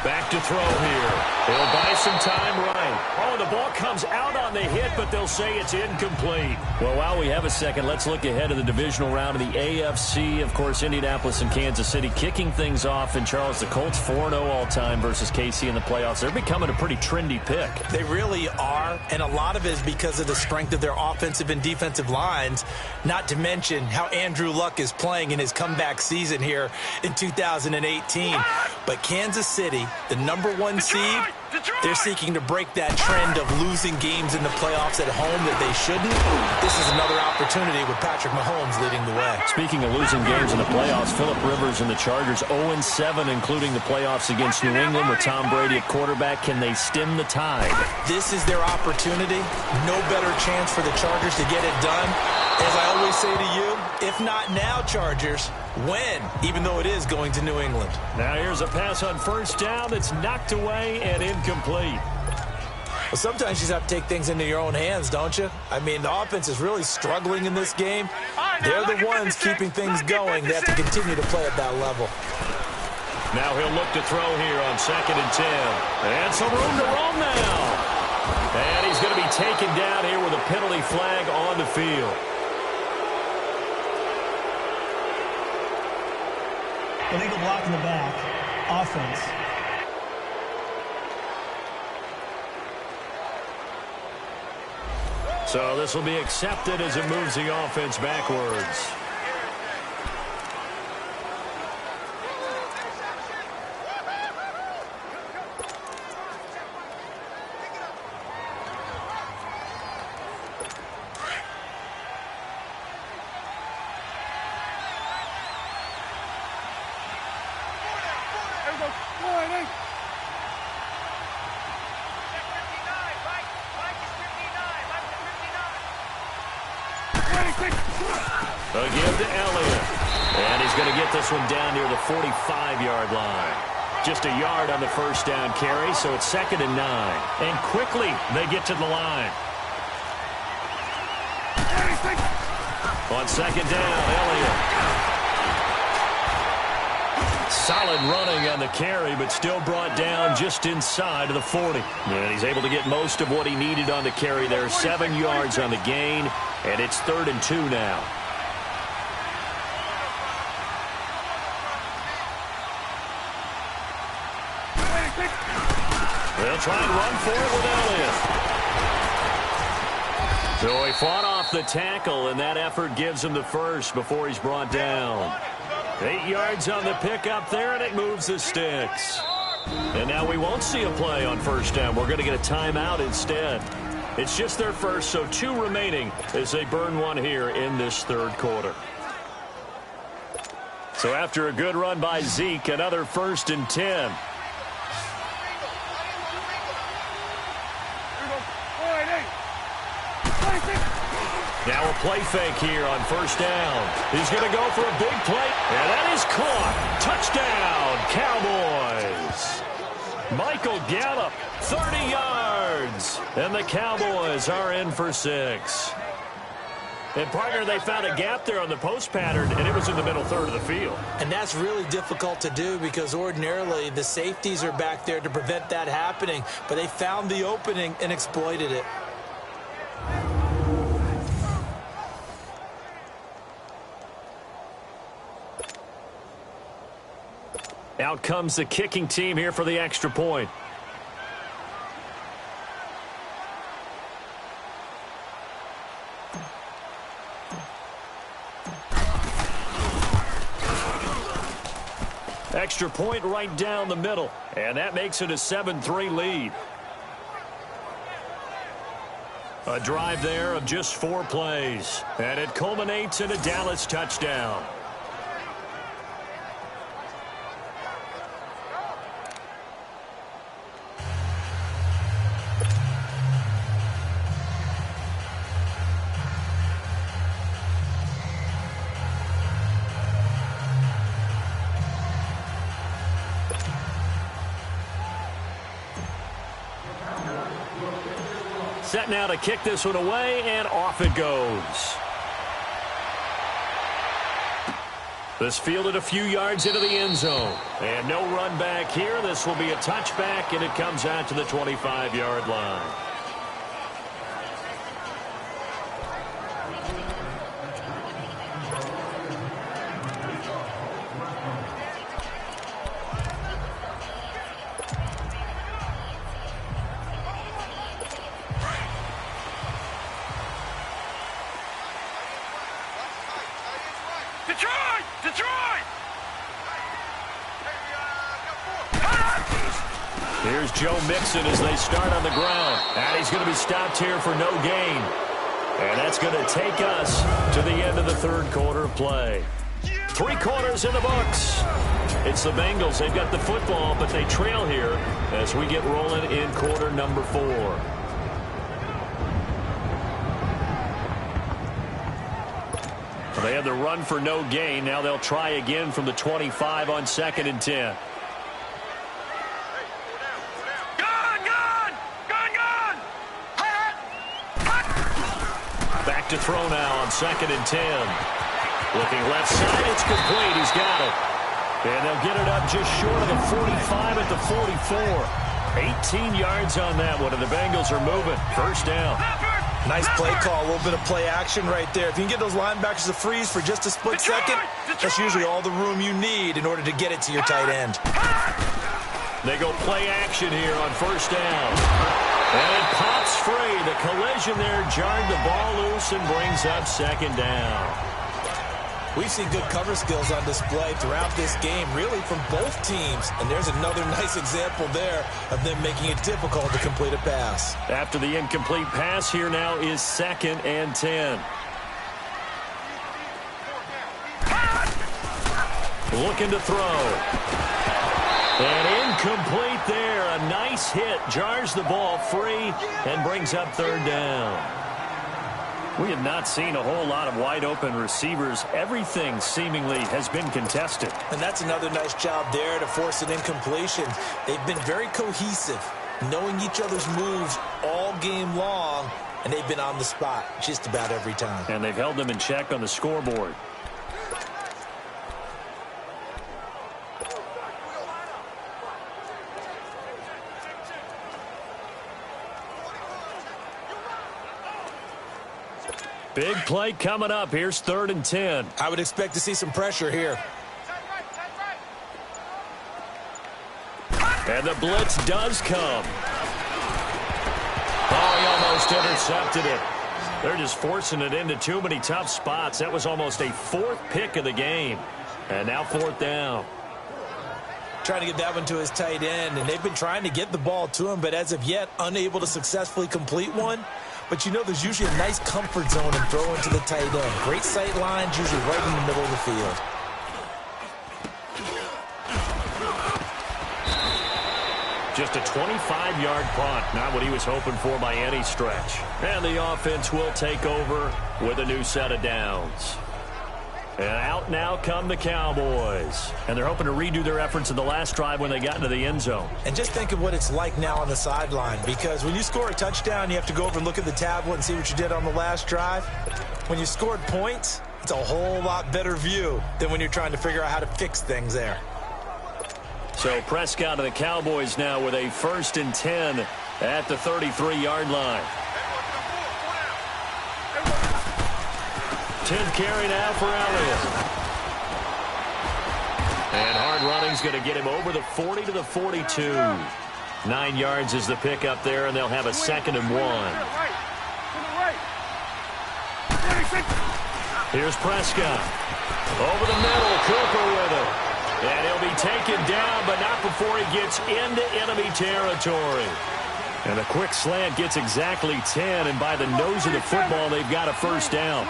Back to throw here. They'll buy some time right. Oh, the ball comes out on the hit, but they'll say it's incomplete. Well, while we have a second, let's look ahead of the divisional round of the AFC. Of course, Indianapolis and Kansas City kicking things off. And, Charles, the Colts 4-0 all-time versus KC in the playoffs. They're becoming a pretty trendy pick. They really are, and a lot of it is because of the strength of their offensive and defensive lines, not to mention how Andrew Luck is playing in his comeback season here in 2018. But Kansas City, the #1 seed, they're seeking to break that trend of losing games in the playoffs at home that they shouldn't. This is another opportunity with Patrick Mahomes leading the way. Speaking of losing games in the playoffs, Phillip Rivers and the Chargers 0-7, including the playoffs against New England with Tom Brady at quarterback. Can they stem the tide? This is their opportunity. No better chance for the Chargers to get it done. As I always say to you, if not now, Chargers, when? Even though it is going to New England. Now here's a pass on first down that's knocked away and incomplete. Well, sometimes you just have to take things into your own hands, don't you? I mean, the offense is really struggling in this game. They're the ones keeping things going. They have to continue to play at that level. Now he'll look to throw here on 2nd and 10. And some room to roam now. And he's going to be taken down here with a penalty flag on the field. Illegal block in the back. Offense. So this will be accepted as it moves the offense backwards. A give to Elliott. And he's going to get this one down near the 45-yard line. Just a yard on the first down carry, so it's 2nd and 9. And quickly they get to the line. On 2nd down, Elliott. Solid running on the carry, but still brought down just inside of the 40. And he's able to get most of what he needed on the carry there. 7 yards on the gain, and it's 3rd and 2 now. They'll try and run for it with Elliott. So he fought off the tackle, and that effort gives him the first before he's brought down. 8 yards on the pickup there, and it moves the sticks. And now we won't see a play on first down. We're going to get a timeout instead. It's just their first, so 2 remaining as they burn one here in this 3rd quarter. So after a good run by Zeke, another 1st and 10. Now a play fake here on first down. He's going to go for a big play, and that is caught. Touchdown, Cowboys. Michael Gallup, 30 yards. And the Cowboys are in for 6. And, partner, they found a gap there on the post pattern, and it was in the middle third of the field. And that's really difficult to do because ordinarily the safeties are back there to prevent that happening. But they found the opening and exploited it. Out comes the kicking team here for the extra point. Extra point right down the middle, and that makes it a 7-3 lead. A drive there of just 4 plays, and it culminates in a Dallas touchdown. Set now to kick this one away, and off it goes. This fielded a few yards into the end zone. And no run back here. This will be a touchback, and it comes out to the 25-yard line. Here's Joe Mixon as they start on the ground. And he's going to be stopped here for no gain. And that's going to take us to the end of the 3rd quarter of play. 3 quarters in the books. It's the Bengals. They've got the football, but they trail here as we get rolling in quarter number 4. They had the run for no gain. Now they'll try again from the 25 on 2nd and 10. to throw now on 2nd and 10. Looking left side, it's complete. He's got it. And they'll get it up just short of the 45 at the 44. 18 yards on that one, and the Bengals are moving. First down. Nice play call, a little bit of play action right there. If you can get those linebackers to freeze for just a split second, that's usually all the room you need in order to get it to your tight end. They go play action here on first down. And it pops free. The collision there jarred the ball loose and brings up 2nd down. We've seen good cover skills on display throughout this game, really from both teams. And there's another nice example there of them making it difficult to complete a pass. After the incomplete pass, here now is 2nd and 10. Looking to throw. And incomplete there. A nice hit. Jars the ball free and brings up 3rd down. We have not seen a whole lot of wide-open receivers. Everything seemingly has been contested. And that's another nice job there to force an incompletion. They've been very cohesive, knowing each other's moves all game long, and they've been on the spot just about every time. And they've held them in check on the scoreboard. Big play coming up. Here's 3rd and 10. I would expect to see some pressure here. And the blitz does come. Oh, he almost intercepted it. They're just forcing it into too many tough spots. That was almost a 4th pick of the game. And now 4th down. Trying to get that one to his tight end, and they've been trying to get the ball to him, but as of yet, unable to successfully complete one. But you know there's usually a nice comfort zone in throwing to the tight end. Great sight lines, usually right in the middle of the field. Just a 25-yard punt. Not what he was hoping for by any stretch. And the offense will take over with a new set of downs. And out now come the Cowboys. And they're hoping to redo their efforts in the last drive when they got into the end zone. And just think of what it's like now on the sideline, because when you score a touchdown, you have to go over and look at the tablet and see what you did on the last drive. When you scored points, it's a whole lot better view than when you're trying to figure out how to fix things there. So Prescott and the Cowboys now with a 1st and 10 at the 33-yard line. 10th carry now for Elliott. And hard running's going to get him over the 40 to the 42. 9 yards is the pickup there, and they'll have a 2nd and 1. Here's Prescott. Over the middle, Cooper with it. And he'll be taken down, but not before he gets into enemy territory. And a quick slant gets exactly 10, and by the nose of the football, they've got a 1st down.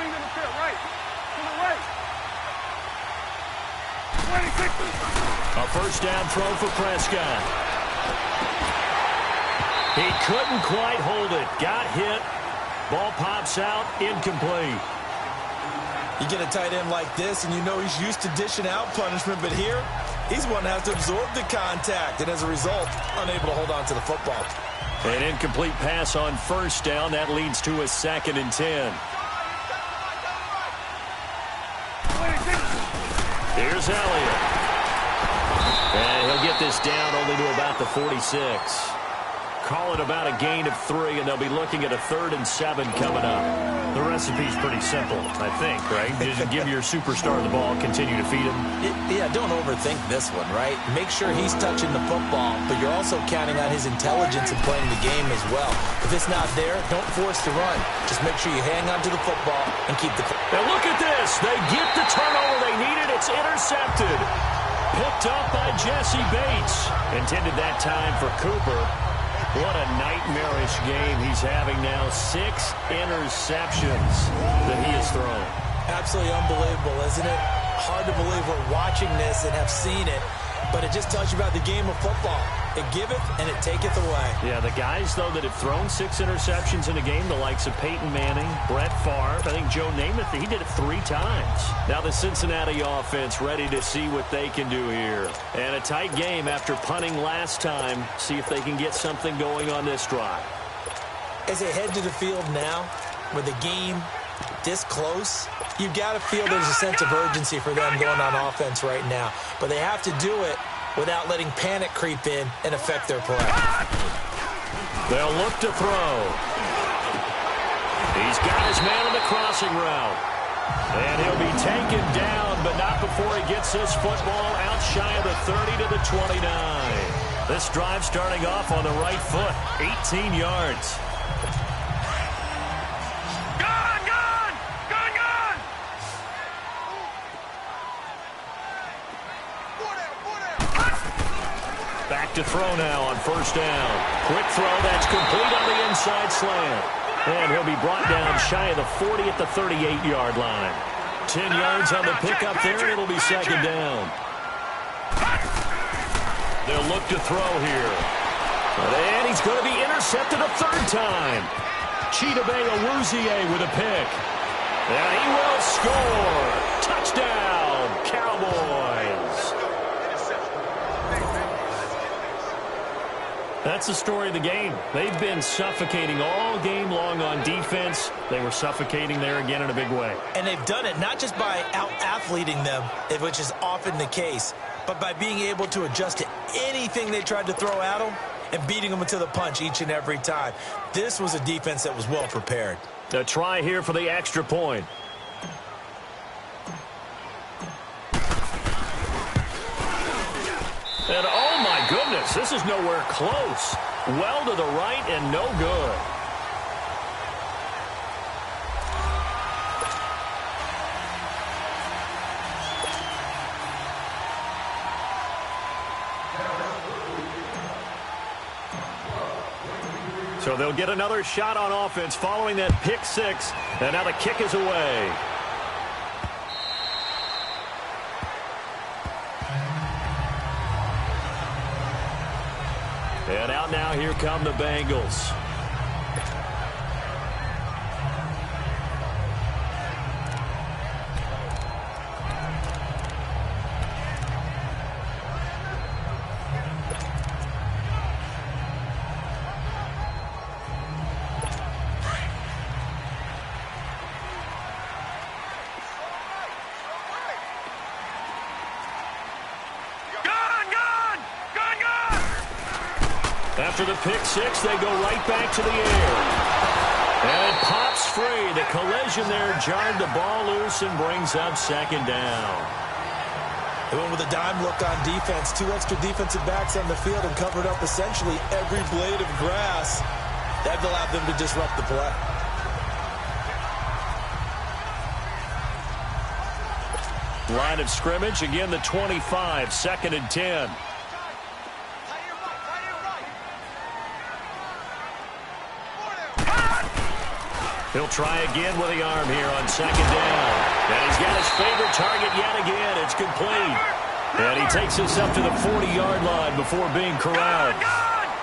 A 1st down throw for Prescott. He couldn't quite hold it. Got hit. Ball pops out. Incomplete. You get a tight end like this, and you know he's used to dishing out punishment, but here, he's one that has to absorb the contact, and as a result, unable to hold on to the football. An incomplete pass on 1st down. That leads to a 2nd and 10. Here's Elliott. And he'll get this down only to about the 46. Call it about a gain of 3, and they'll be looking at a 3rd and 7 coming up. The recipe's pretty simple, I think, right? Just give your superstar the ball, continue to feed him. Yeah, don't overthink this one, right? Make sure he's touching the football, but you're also counting on his intelligence in playing the game as well. If it's not there, don't force the run. Just make sure you hang on to the football and keep the... Now look at this. They get the turnover they needed. It's intercepted. Picked up by Jesse Bates. Intended that time for Cooper. What a nightmarish game he's having now. 6 interceptions that he has thrown. Absolutely unbelievable, isn't it? Hard to believe we're watching this and have seen it, but it just tells you about the game of football. It giveth and it taketh away. Yeah, the guys, though, that have thrown 6 interceptions in a game, the likes of Peyton Manning, Brett Favre, I think Joe Namath, he did it 3 times. Now the Cincinnati offense ready to see what they can do here. And a tight game after punting last time. See if they can get something going on this drive. As they head to the field now, where the game this close, you've got to feel there's a sense of urgency for them going on offense right now. But they have to do it without letting panic creep in and affect their play. They'll look to throw. He's got his man on the crossing route. And he'll be taken down, but not before he gets this football out shy of the 30 to the 29. This drive starting off on the right foot, 18 yards. Back to throw now on first down. Quick throw that's complete on the inside slant. And he'll be brought down shy of the 40 at the 38-yard line. 10 yards on the pickup there, and it'll be second down. They'll look to throw here. And he's going to be intercepted a third time. Chidobe Awuzie with a pick. And he will score. Touchdown, Cowboys. That's the story of the game. They've been suffocating all game long on defense. They were suffocating there again in a big way. And they've done it not just by out-athleting them, which is often the case, but by being able to adjust to anything they tried to throw at them and beating them to the punch each and every time. This was a defense that was well prepared. A try here for the extra point. And oh my goodness, this is nowhere close. Well to the right and no good. So they'll get another shot on offense following that pick six. And now the kick is away. And out now, here come the Bengals. After the pick six, they go right back to the air. And it pops free. The collision there jarred the ball loose and brings up second down. They went with a dime look on defense. 2 extra defensive backs on the field and covered up essentially every blade of grass. That allowed them to disrupt the play. Line of scrimmage, again the 25, 2nd and 10. He'll try again with the arm here on second down. And he's got his favorite target yet again. It's complete. And he takes us up to the 40-yard line before being corralled.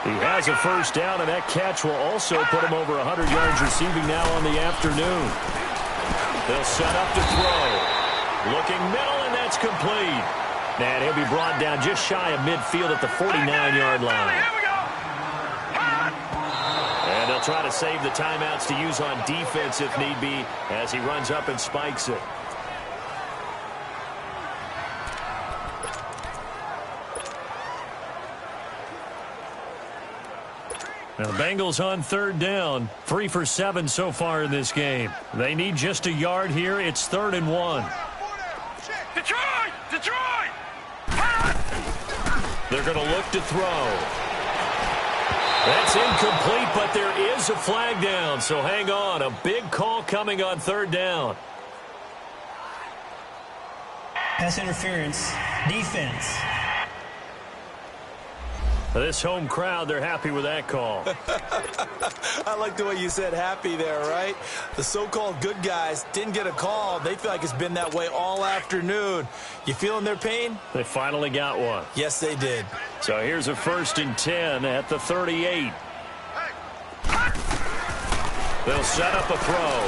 He has a first down, and that catch will also put him over 100 yards receiving now on the afternoon. They'll set up to throw. Looking middle, and that's complete. And he'll be brought down just shy of midfield at the 49-yard line. And they'll try to save the timeouts to use on defense if need be as he runs up and spikes it. Now the Bengals on third down, 3 for 7 so far in this game. They need just a yard here. It's 3rd and 1. Detroit! Detroit! They're going to look to throw. That's incomplete, but there is a flag down, so hang on. A big call coming on 3rd down. Pass interference. Defense. This home crowd, they're happy with that call. I like the way you said happy there, right? The so-called good guys didn't get a call. They feel like it's been that way all afternoon. You feeling their pain? They finally got one. Yes, they did. So here's a 1st and 10 at the 38. They'll set up a throw.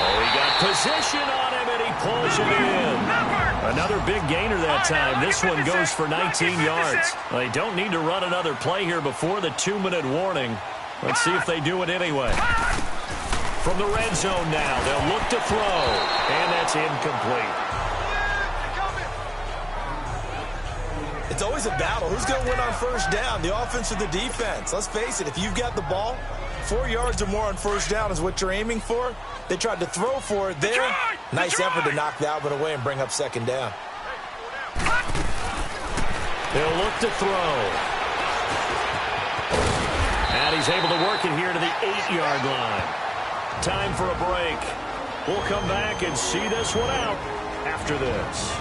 Oh, he got position on him, and he pulls it in. Another big gainer that time. This one goes for 19 yards. They don't need to run another play here before the 2-minute warning. Let's see if they do it anyway. From the red zone now, they'll look to throw, and that's incomplete. It's always a battle. Who's going to win on first down, the offense or the defense? Let's face it, if you've got the ball, 4 yards or more on first down is what you're aiming for. They tried to throw for it there. Nice effort to knock that one away and bring up second down. They'll look to throw. And he's able to work it here to the 8-yard line. Time for a break. We'll come back and see this one out after this.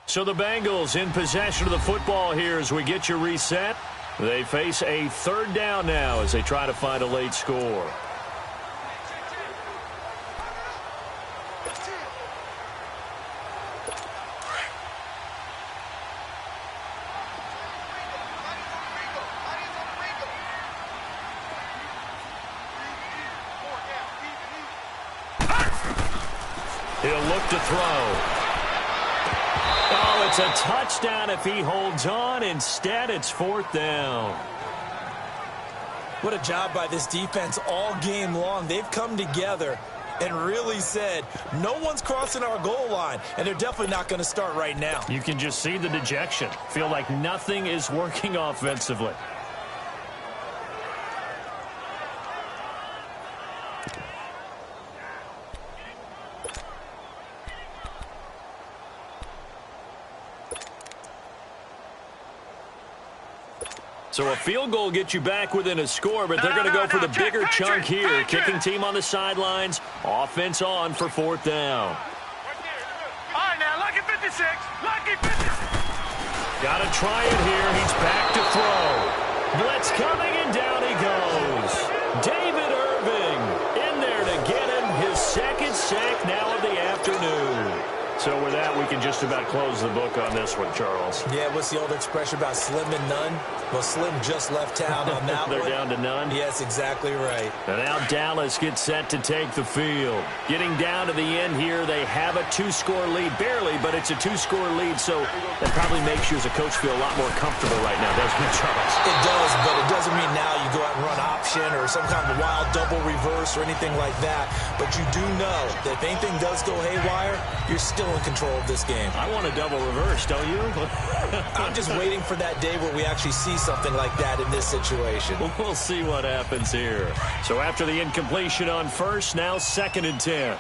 So the Bengals in possession of the football here as we get you reset. They face a third down now as they try to find a late score. He'll look to throw. Oh, it's a touchdown if he holds on. Instead, it's fourth down. What a job by this defense all game long. They've come together and really said, no one's crossing our goal line, and they're definitely not going to start right now. You can just see the dejection. Feel like nothing is working offensively. So a field goal gets you back within a score, but they're going to go for the bigger chunk here. Kicking team on the sidelines. Offense on for fourth down. All right, now, lucky 56. Lucky 56. Got to try it here. He's back to throw. Blitz coming, and down he goes. David Irving in there to get him his second sack now of the afternoon. So with that, we can just about close the book on this one, Charles. Yeah, what's the old expression about slim and none? Well, Slim just left town on that They're one. down to none? Yes, exactly right. And now Dallas gets set to take the field. Getting down to the end here, they have a 2-score lead. Barely, but it's a 2-score lead, so that probably makes you as a coach feel a lot more comfortable right now, doesn't it, Charles? It does, but it doesn't mean now you go out and run option or some kind of wild double reverse or anything like that. But you do know that if anything does go haywire, you're still in control of this game. I want a double reverse, don't you? I'm just waiting for that day where we actually see something like that in this situation. We'll see what happens here. So after the incompletion on first, now 2nd and 10.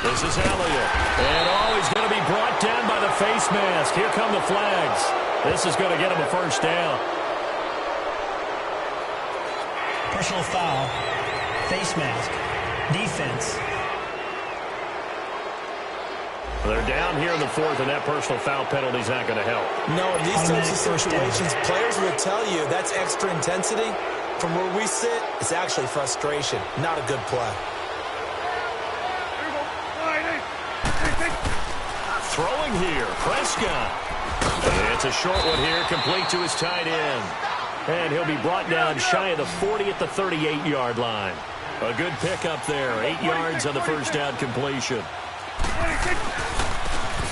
This is Elliott. And he's going to be brought down by the face mask. Here come the flags. This is going to get him a first down. Personal foul, face mask, defense. They're down here in the 4th, and that personal foul penalty is not going to help. No, in these types of situations, players will tell you that's extra intensity. From where we sit, it's actually frustration, not a good play. Throwing here, Prescott. And it's a short one here, complete to his tight end. And he'll be brought down shy of the 40 at the 38-yard line. A good pickup there, 8 yards on the first down completion.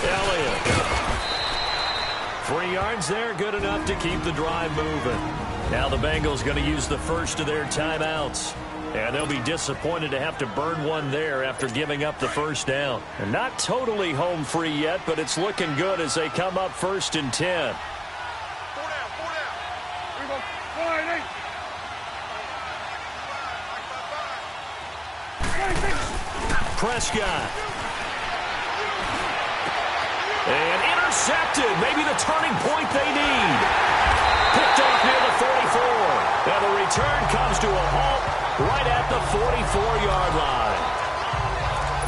Elliott. 3 yards there, good enough to keep the drive moving. Now the Bengals going to use the first of their timeouts. And they'll be disappointed to have to burn one there after giving up the first down. And not totally home free yet, but it's looking good as they come up 1st and 10. Prescott. And intercepted. Maybe the turning point they need. Picked off near the 44. And the return comes to a halt right at the 44-yard line.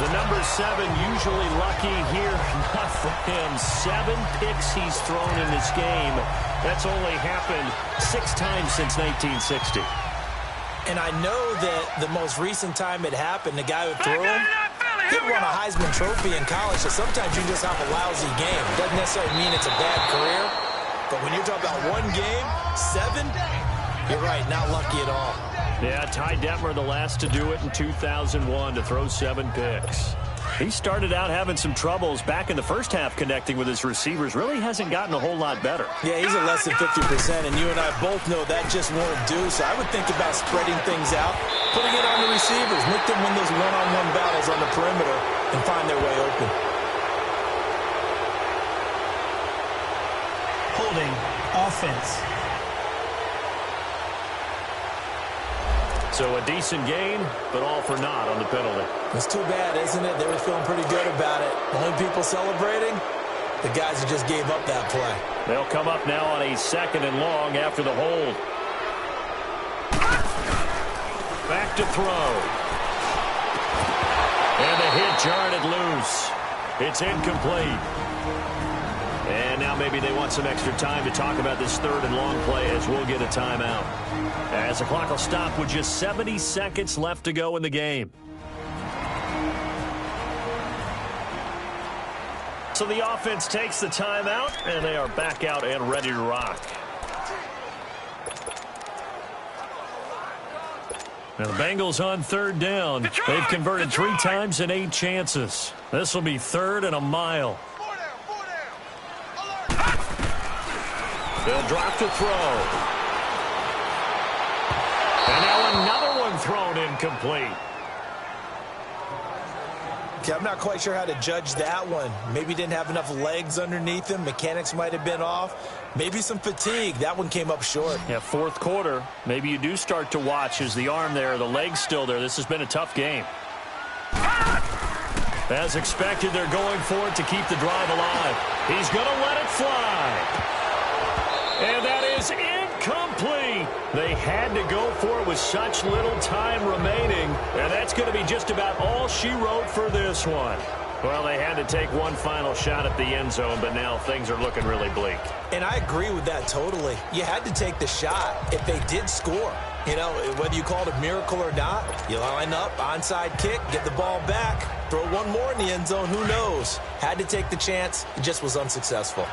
The number 7 usually lucky here. Not for him. 7 picks he's thrown in this game. That's only happened 6 times since 1960. And I know that the most recent time it happened, the guy who threw him, he won a Heisman Trophy in college, so sometimes you just have a lousy game. Doesn't necessarily mean it's a bad career. But when you're talking about one game, 7, you're right, not lucky at all. Yeah, Ty Detmer, the last to do it in 2001, to throw 7 picks. He started out having some troubles back in the first half connecting with his receivers. Really hasn't gotten a whole lot better. Yeah, he's at less than 50%, and you and I both know that just won't do. So I would think about spreading things out, putting it on the receivers, make them win those one-on-one battles on the perimeter and find their way open. Holding offense. So a decent game, but all for naught on the penalty. It's too bad, isn't it? They were feeling pretty good about it. The only people celebrating, the guys who just gave up that play. They'll come up now on a 2nd and long after the hold. Back to throw. And the hit jarred it loose. It's incomplete. And now maybe they want some extra time to talk about this 3rd and long play as we'll get a timeout. As the clock will stop with just 70 seconds left to go in the game. So the offense takes the timeout, and they are back out and ready to rock. Now the Bengals on 3rd down. They've converted 3 times in 8 chances. This will be 3rd and a mile. They'll drop to throw. And now another one thrown incomplete. Okay, I'm not quite sure how to judge that one. Maybe didn't have enough legs underneath him. Mechanics might have been off. Maybe some fatigue. That one came up short. Yeah, 4th quarter. Maybe you do start to watch as the arm there, the leg's still there. This has been a tough game. As expected, they're going for it to keep the drive alive. He's going to let it fly. And that is incomplete. They had to go for it with such little time remaining. And that's going to be just about all she wrote for this one. Well, they had to take one final shot at the end zone, but now things are looking really bleak. And I agree with that totally. You had to take the shot if they did score. You know, whether you call it a miracle or not, you line up, onside kick, get the ball back, throw one more in the end zone, who knows? Had to take the chance. It just was unsuccessful.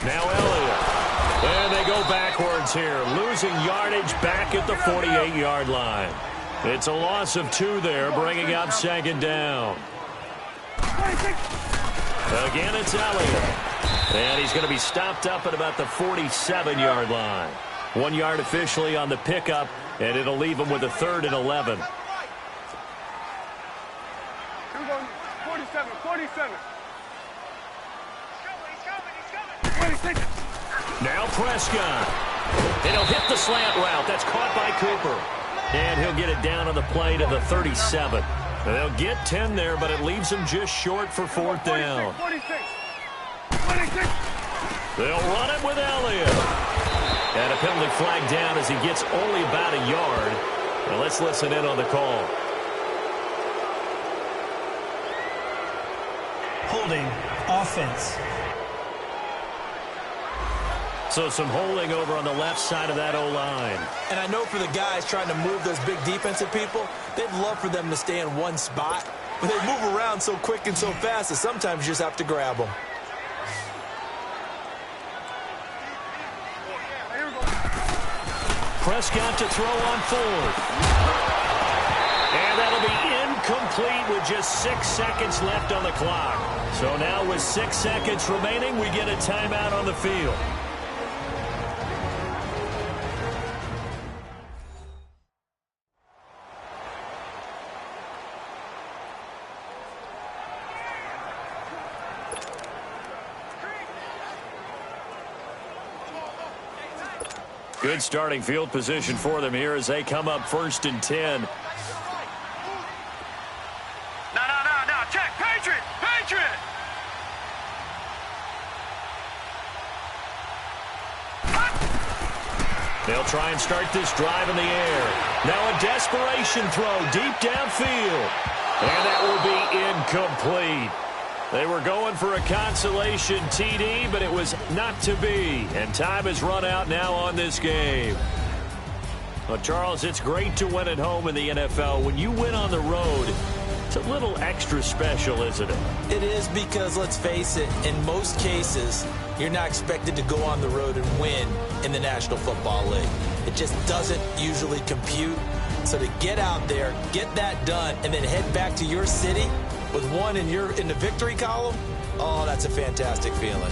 Now Elliott. And they go backwards here, losing yardage back at the 48-yard line. It's a loss of 2 there, bringing up 2nd down. Again, it's Elliott. And he's going to be stopped up at about the 47-yard line. 1 yard officially on the pickup, and it'll leave him with a 3rd and 11. Here we go. 47, 47. Now Prescott. And he'll hit the slant route. That's caught by Cooper. And he'll get it down on the play to the 37. And they'll get 10 there, but it leaves them just short for 4th down. 46. They'll run it with Elliott. And a penalty flag down as he gets only about a yard. Now let's listen in on the call. Holding offense. So some holding over on the left side of that O-line. And I know for the guys trying to move those big defensive people, they'd love for them to stay in one spot. But they move around so quick and so fast that sometimes you just have to grab them. Prescott to throw on 4th. And that'll be incomplete with just 6 seconds left on the clock. So now with 6 seconds remaining, we get a timeout on the field. Good starting field position for them here as they come up 1st and 10. No. Check. Patriot. They'll try and start this drive in the air. Now a desperation throw deep downfield. And that will be incomplete. They were going for a consolation TD, but it was not to be. And time has run out now on this game. Well, Charles, it's great to win at home in the NFL. When you win on the road, It's a little extra special, isn't it? It is because, let's face it, in most cases, you're not expected to go on the road and win in the National Football League. It just doesn't usually compute. So to get out there, get that done, and then head back to your city with one in the victory column, oh, that's a fantastic feeling.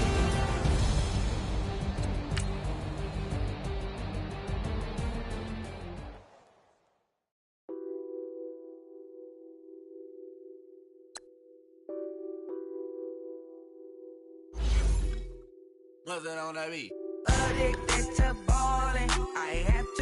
What's that on that beat? Addicted to ballin', I have to